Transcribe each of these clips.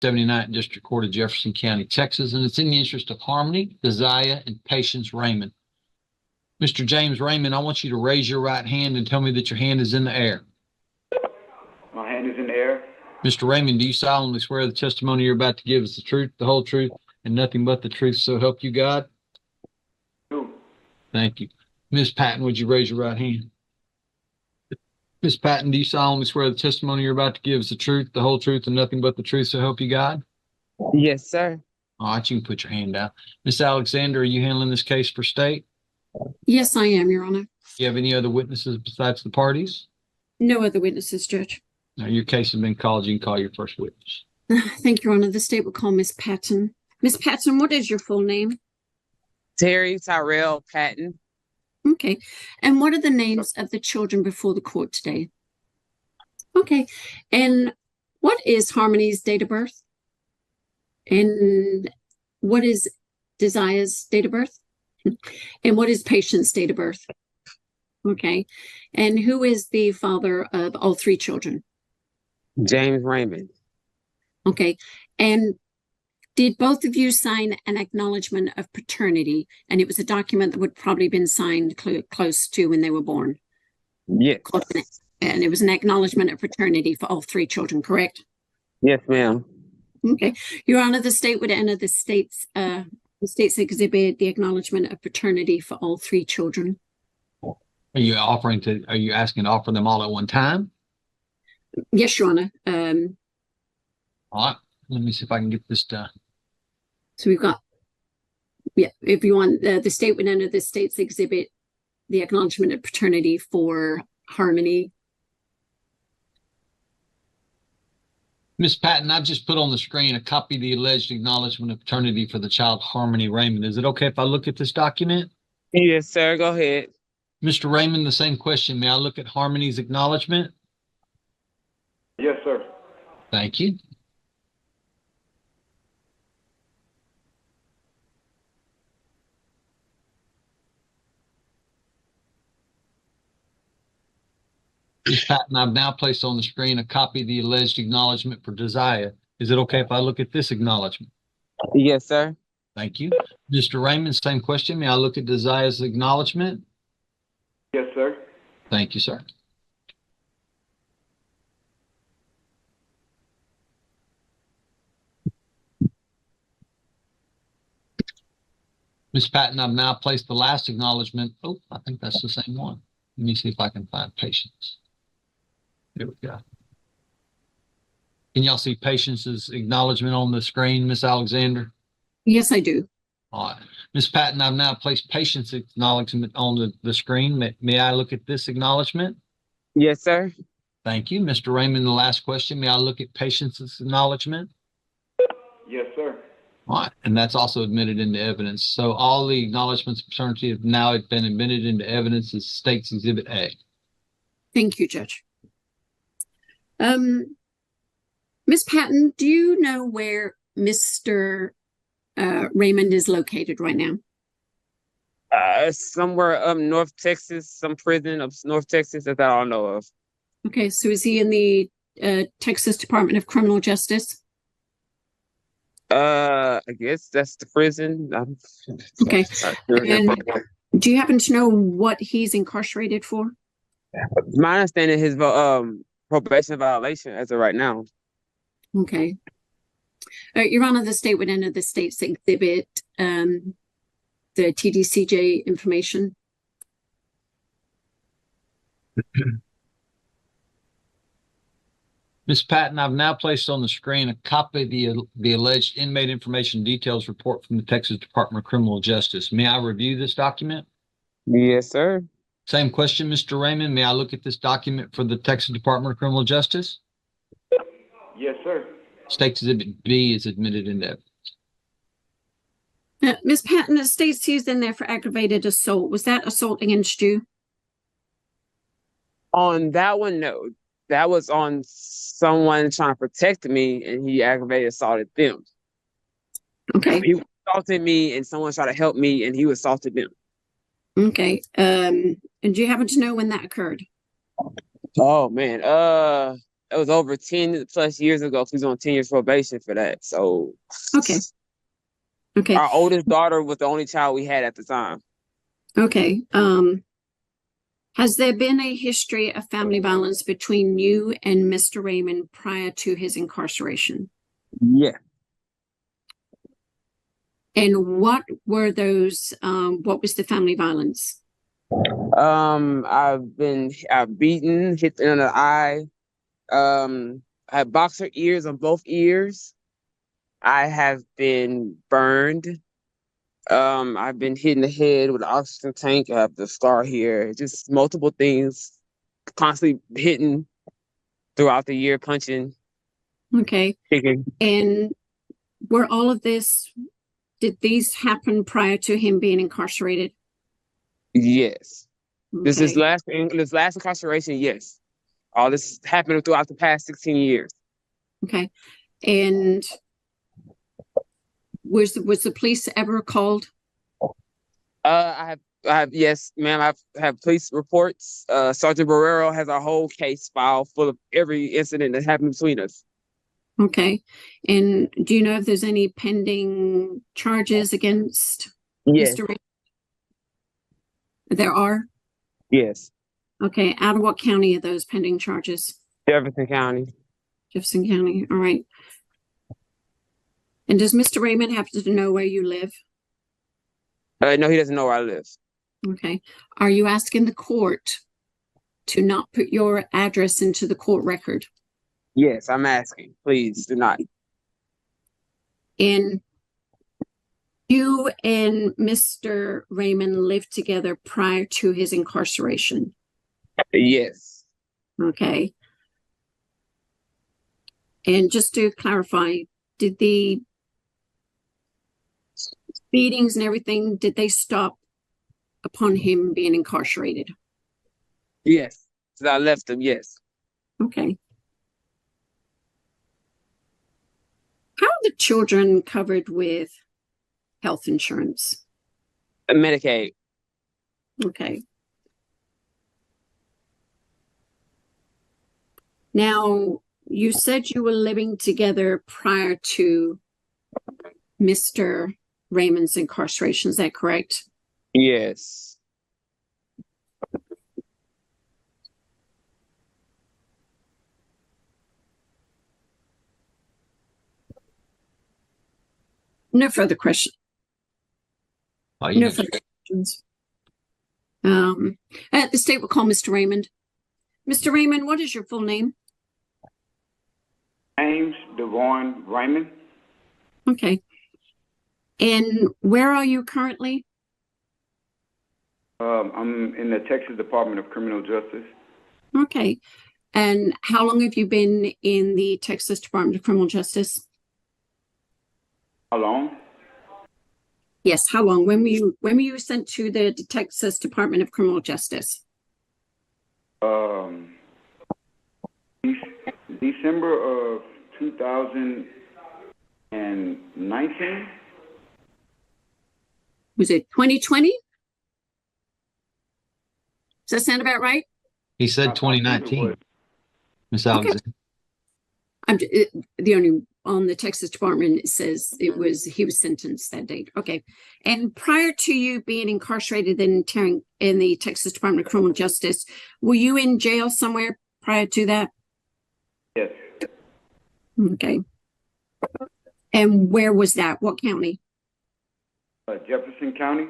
79th District Court of Jefferson County, Texas, and it's in the interest of Harmony, Desire, and Patience Raymond. Mr. James Raymond, I want you to raise your right hand and tell me that your hand is in the air. My hand is in the air. Mr. Raymond, do you solemnly swear the testimony you're about to give is the truth, the whole truth, and nothing but the truth, so help you God? Thank you. Ms. Patton, would you raise your right hand? Ms. Patton, do you solemnly swear the testimony you're about to give is the truth, the whole truth, and nothing but the truth, so help you God? Yes, sir. All right, you can put your hand down. Ms. Alexander, are you handling this case for state? Yes, I am, Your Honor. Do you have any other witnesses besides the parties? No other witnesses, Judge. Now, your case has been called. You can call your first witness. Thank you, Your Honor. The state will call Miss Patton. Miss Patton, what is your full name? Terry Tyrell Patton. Okay. And what are the names of the children before the court today? Okay. And what is Harmony's date of birth? And what is Desire's date of birth? And what is Patience's date of birth? Okay. And who is the father of all three children? James Raymond. Okay. And did both of you sign an acknowledgement of paternity? And it was a document that would probably been signed close to when they were born. Yes. And it was an acknowledgement of paternity for all three children, correct? Yes, ma'am. Okay. Your Honor, the state would enter the state's exhibit, the acknowledgement of paternity for all three children. Are you asking to offer them all at one time? Yes, Your Honor. All right. Let me see if I can get this done. So we've got, yeah, if you want, the state would enter the state's exhibit, the acknowledgement of paternity for Harmony. Ms. Patton, I've just put on the screen a copy of the alleged acknowledgement of paternity for the child Harmony Raymond. Is it okay if I look at this document? Yes, sir. Go ahead. Mr. Raymond, the same question. May I look at Harmony's acknowledgement? Yes, sir. Thank you. Ms. Patton, I've now placed on the screen a copy of the alleged acknowledgement for Desire. Is it okay if I look at this acknowledgement? Yes, sir. Thank you. Mr. Raymond, same question. May I look at Desire's acknowledgement? Yes, sir. Thank you, sir. Ms. Patton, I've now placed the last acknowledgement. Oh, I think that's the same one. Let me see if I can find Patience. There we go. Can y'all see Patience's acknowledgement on the screen, Ms. Alexander? Yes, I do. All right. Ms. Patton, I've now placed Patience's acknowledgement on the screen. May I look at this acknowledgement? Yes, sir. Thank you. Mr. Raymond, the last question. May I look at Patience's acknowledgement? Yes, sir. All right. And that's also admitted into evidence. So all the acknowledgements of paternity have now been admitted into evidence as State's Exhibit A. Thank you, Judge. Ms. Patton, do you know where Mr. Raymond is located right now? Somewhere up North Texas, some prison of North Texas that I don't know of. Okay, so is he in the Texas Department of Criminal Justice? I guess that's the prison. Okay. And do you happen to know what he's incarcerated for? My understanding is probation violation as of right now. Okay. Your Honor, the state would enter the state's exhibit, the TDCJ information. Ms. Patton, I've now placed on the screen a copy of the alleged inmate information details report from the Texas Department of Criminal Justice. May I review this document? Yes, sir. Same question, Mr. Raymond. May I look at this document for the Texas Department of Criminal Justice? Yes, sir. State's Exhibit B is admitted into evidence. Ms. Patton, the state sees in there for aggravated assault. Was that assault against you? On that one, no. That was on someone trying to protect me, and he aggravated assaulted them. Okay. He assaulted me, and someone tried to help me, and he assaulted them. Okay. And do you happen to know when that occurred? Oh man. it was over 10 plus years ago. He's on 10 years probation for that. So Okay. Okay. our oldest daughter was the only child we had at the time. Okay. Has there been a history of family violence between you and Mr. Raymond prior to his incarceration? Yeah. And what were those, what was the family violence? I've beaten, hit in the eye. I have boxer ears on both ears. I have been burned. I've been hit in the head with an oxygen tank. I have the scar here. Just multiple things, constantly hitting throughout the year, punching, Okay. kicking. And were all of this, did these happen prior to him being incarcerated? Yes. This is Okay. this last incarceration, yes. All this happened throughout the past 16 years. Okay. And was the police ever called? I have, yes, ma'am. I have police reports. Sergeant Barrero has a whole case file full of every incident that happened between us. Okay. And do you know if there's any pending charges against Yes, Mr. Raymond? There are? yes. Okay. Out of what county are those pending charges? Jefferson County. Jefferson County. All right. And does Mr. Raymond happen to know where you live? No, he doesn't know where I live. Okay. Are you asking the court to not put your address into the court record? Yes, I'm asking. Please do not. And you and Mr. Raymond lived together prior to his incarceration. Yes. Okay. And just to clarify, did the beatings and everything, did they stop upon him being incarcerated? Yes. So I left him, yes. Okay. How are the children covered with health insurance? Medicaid. Okay. Now, you said you were living together prior to Mr. Raymond's incarceration. Is that correct? Yes. No further questions. Oh, you No know, further questions. The state will call Mr. Raymond. Mr. Raymond, what is your full name? James Devon Raymond. Okay. And where are you currently? I'm in the Texas Department of Criminal Justice. Okay. And how long have you been in the Texas Department of Criminal Justice? How long? Yes, how long? When were you sent to the Texas Department of Criminal Justice? December of 2019. Was it 2020? Does that sound about right? he said 2019. Miss Alexander. The only on the Texas Department it says he was sentenced that date. Okay. And prior to you being incarcerated in the Texas Department of Criminal Justice, were you in jail somewhere prior to that? Yes. Okay. And where was that? What county? Jefferson County.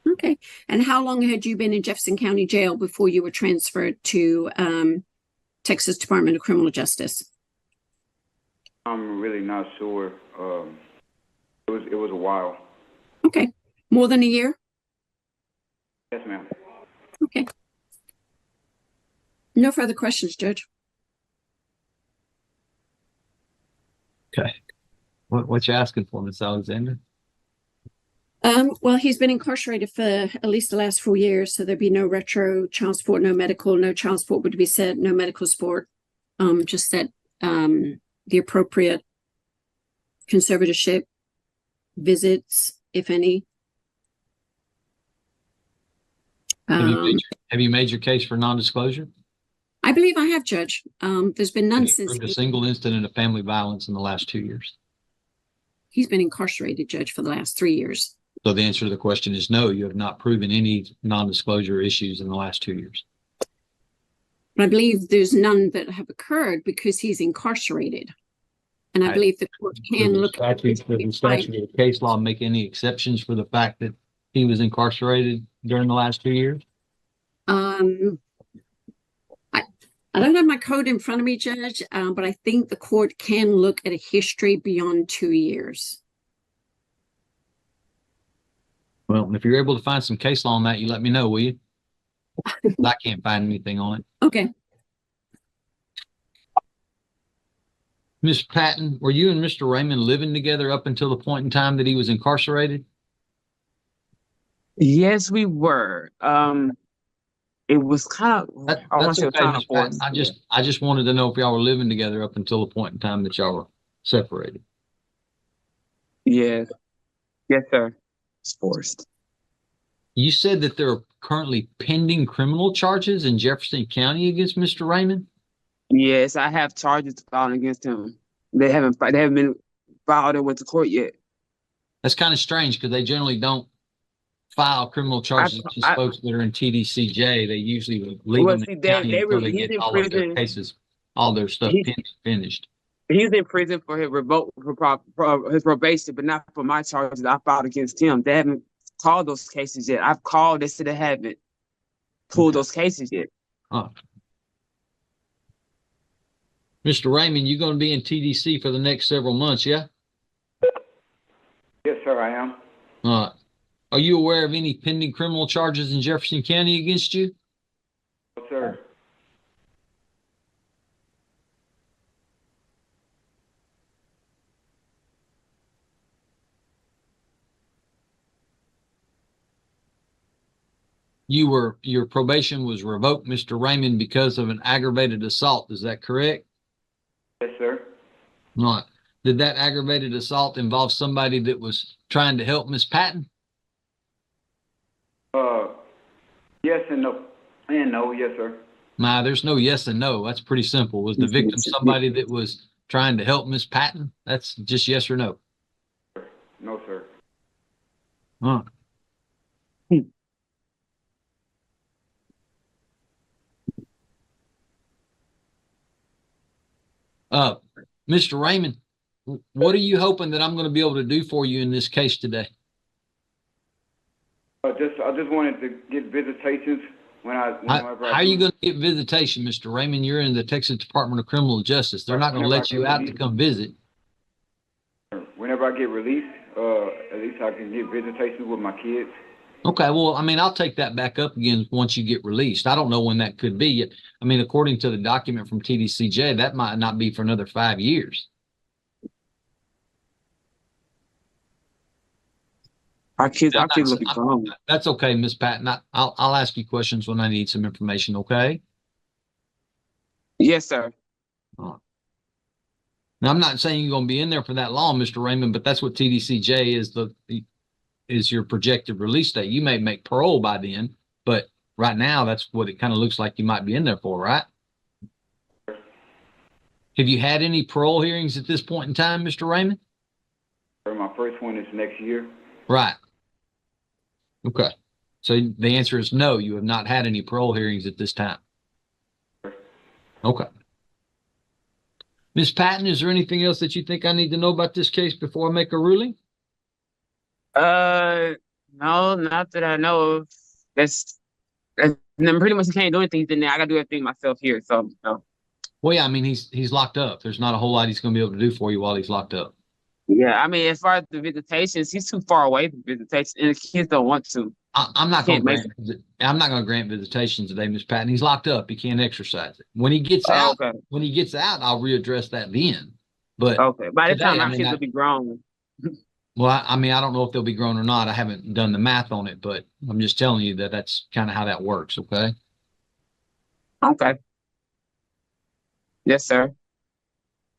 Okay. And how long had you been in Jefferson County Jail before you were transferred to Texas Department of Criminal Justice? I'm really not sure. It was a while. Okay. More than a year? Yes, ma'am. Okay. No further questions, Judge. Okay. What you asking for, Miss Alexander? Well, he's been incarcerated for at least the last 4 years, so there'd be no retro child support, no medical, no child support would be said, no medical support. Just that the appropriate conservatorship visits, if any. Have you made your case for non-disclosure? I believe I have, Judge. There's been none Have you since proved a single incident of family violence in the last 2 years? he's been incarcerated, Judge, for the last 3 years. So the answer to the question is no, you have not proven any non-disclosure issues in the last 2 years. But I believe there's none that have occurred because he's incarcerated. And I believe the court can look at Does the statute of the case law make any exceptions for the fact that he was incarcerated during the last 2 years? I don't have my code in front of me, Judge, but I think the court can look at a history beyond 2 years. Well, if you're able to find some case law on that, you let me know, will you? I can't find anything on it. Okay. Ms. Patton, were you and Mr. Raymond living together up until the point in time that he was incarcerated? Yes, we were. It was kind of, I want to say it was okay, kind Ms. of Patton. forced. I just wanted to know if y'all were living together up until the point in time that y'all were separated. Yes. Yes, sir. It's forced. You said that there are currently pending criminal charges in Jefferson County against Mr. Raymond? Yes, I have charges filed against him. They haven't been filed and went to court yet. That's kind of strange because they generally don't file criminal charges against folks that are in TDCJ. They usually leave them in the county until they get all of their cases, all their stuff finished. He's in prison for his his probation, but not for my charges I filed against him. They haven't called those cases yet. I've called, they said they haven't pulled those cases yet. Oh. Mr. Raymond, you're going to be in TDC for the next several months, yeah? Yes, sir, I am. Are you aware of any pending criminal charges in Jefferson County against you? Yes, sir. Your probation was revoked, Mr. Raymond, because of an aggravated assault. Is that correct? Yes, sir. Right. Did that aggravated assault involve somebody that was trying to help Miss Patton? Yes and no. And no, yes, sir. Nah, there's no yes and no. That's pretty simple. Was the victim somebody that was trying to help Miss Patton? That's just yes or no. No, sir. Huh. Mr. Raymond, what are you hoping that I'm going to be able to do for you in this case today? I just wanted to get visitations how are you going to get visitation, Mr. Raymond? You're in the Texas Department of Criminal Justice. They're not going to let you out to come visit. Whenever I get released, at least I can get visitations with my kids. Okay, well, I mean, I'll take that back up again once you get released. I don't know when that could be yet. I mean, according to the document from TDCJ, that might not be for another 5 years. Our kids will be grown. That's okay, Miss Patton. I'll ask you questions when I need some information, okay? Yes, sir. Now, I'm not saying you're going to be in there for that long, Mr. Raymond, but that's what TDCJ is your projected release date. You may make parole by then, but right now that's what it kind of looks like you might be in there for, right? Have you had any parole hearings at this point in time, Mr. Raymond? My first one is next year. Right. Okay. So the answer is no, you have not had any parole hearings at this time. Okay. Ms. Patton, is there anything else that you think I need to know about this case before I make a ruling? No, not that I know of. That's then pretty much can't do anything in there. I gotta do everything myself here. So no. Well, yeah, I mean he's locked up. There's not a whole lot he's going to be able to do for you while he's locked up. Yeah, I mean, as far as the visitations, he's too far away from visitation, and the kids don't want to. I'm not going to grant visitation today, Ms. Patton. He's locked up. He can't exercise it. When he gets out, I'll readdress that then. But by the time our kids will be grown. Well, I mean, I don't know if they'll be grown or not. I haven't done the math on it, but I'm just telling you that that's kind of how that works. Okay. Okay. Yes, sir.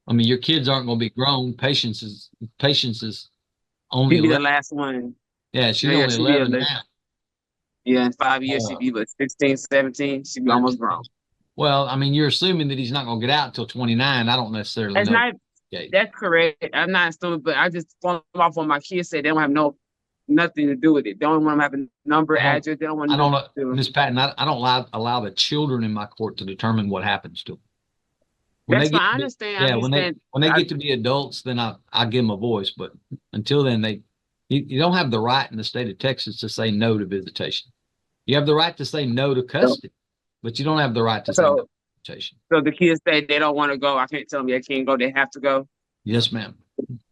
I mean, your kids aren't going to be grown. Patience is only. She'll be the last one. Yeah, she's only 11 now. Yeah, in 5 years, she'll be 16, 17. She'll be almost grown. Well, I mean, you're assuming that he's not going to get out until 29. I don't necessarily That's know. not, that's correct. I'm not assuming, but I just thrown off when my kids said they don't have nothing to do with it. They don't want to have a number, address. They don't want I don't nothing to do. Miss Patton, I don't allow the children in my court to determine what happens to them. That's fine. I understand. Yeah, I understand. when they get to be adults, then I give them a voice. But until then, you don't have the right in the state of Texas to say no to visitation. You have the right to say no to custody, but you don't have the right to say no to visitation. So the kids say they don't want to go. I can't tell them they can't go. They have to go. Yes, ma'am.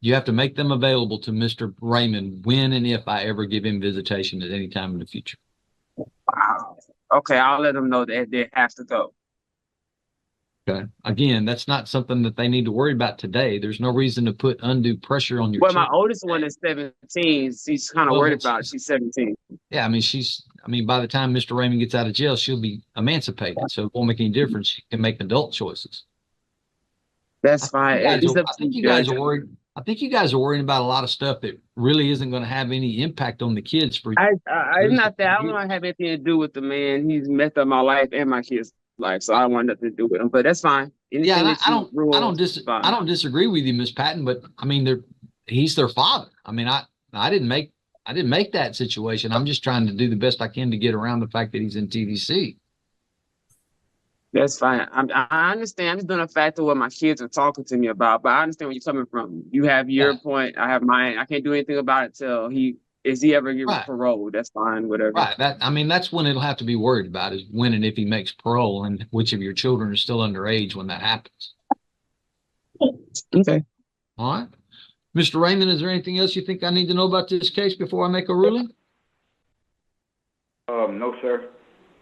You have to make them available to Mr. Raymond when and if I ever give him visitation at any time in the future. Wow. Okay, I'll let them know that they have to go. Okay. Again, that's not something that they need to worry about today. There's no reason to put undue pressure on your Well, my children. oldest one is 17. She's kind of worried about it. She's 17. Yeah, I mean, by the time Mr. Raymond gets out of jail, she'll be emancipated. So it won't make any difference. She can make adult choices. That's fine. I think you guys are worried. I think you guys are worrying about a lot of stuff that really isn't going to have any impact on the kids. It's not that. I don't want to have anything to do with the man. He's messed up my life and my kids' life, so I don't want nothing to do with him. But that's fine. Anything I don't disagree with you, Miss Patton. But I mean, he's their father. I mean, I didn't make that situation. I'm just trying to do the best I can to get around the fact that he's in TVC. That's fine. I understand. I'm just doing a fact of what my kids are talking to me about, but I understand where you're coming from. You have your point. I have mine. I can't do anything about it till he ever get parole. That's fine. Whatever. Right. That's when it'll have to be worried about is when and if he makes parole and which of your children are still underage when that happens. Okay. All right. Mr. Raymond, is there anything else you think I need to know about this case before I make a ruling? No, sir.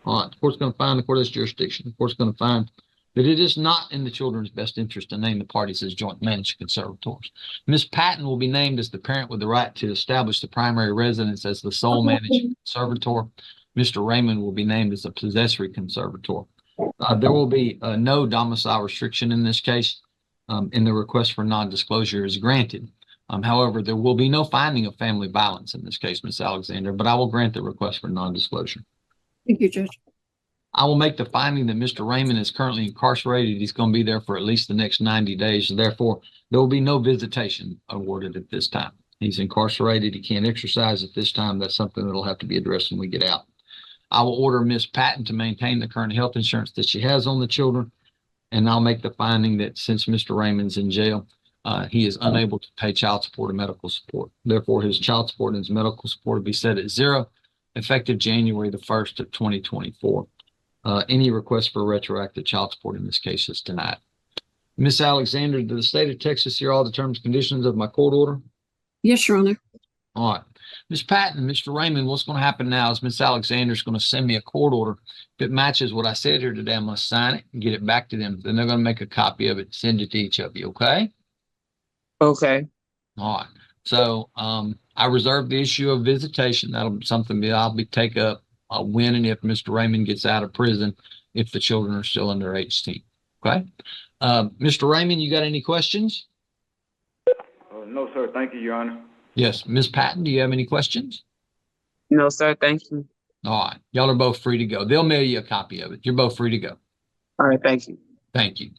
All right, the court's going to find the court has jurisdiction. The court's going to find that it is not in the children's best interest to name the parties as joint managed conservators. Ms. Patton will be named as the parent with the right to establish the primary residence as the sole managed conservator. Mr. Raymond will be named as the possessory conservator. There will be no domicile restriction in this case, and the request for non-disclosure is granted. However, there will be no finding of family violence in this case, Ms. Alexander, but I will grant the request for non-disclosure. Thank you, Judge. I will make the finding that Mr. Raymond is currently incarcerated. He's going to be there for at least the next 90 days. And therefore, there will be no visitation awarded at this time. He's incarcerated. He can't exercise at this time. That's something that will have to be addressed when we get out. I will order Ms. Patton to maintain the current health insurance that she has on the children. And I'll make the finding that since Mr. Raymond's in jail, he is unable to pay child support or medical support. Therefore, his child support and his medical support will be set at zero, effective January the 1st of 2024. Any request for retroactive child support in this case is denied. Ms. Alexander, do the state of Texas hear all the terms and conditions of my court order? Yes, Your Honor. All right. Ms. Patton, Mr. Raymond, what's going to happen now is Ms. Alexander is going to send me a court order. If it matches what I said here today, I'm going to sign it and get it back to them. Then they're going to make a copy of it, send it to each of you, okay? Okay. All right. So I reserve the issue of visitation. That'll be something that I'll take up when and if Mr. Raymond gets out of prison, if the children are still under 18. Okay. Mr. Raymond, you got any questions? No, sir. Thank you, Your Honor. Yes. Ms. Patton, do you have any questions? No, sir. Thank you. All right. Y'all are both free to go. They'll mail you a copy of it. You're both free to go. All right. Thank you. Thank you.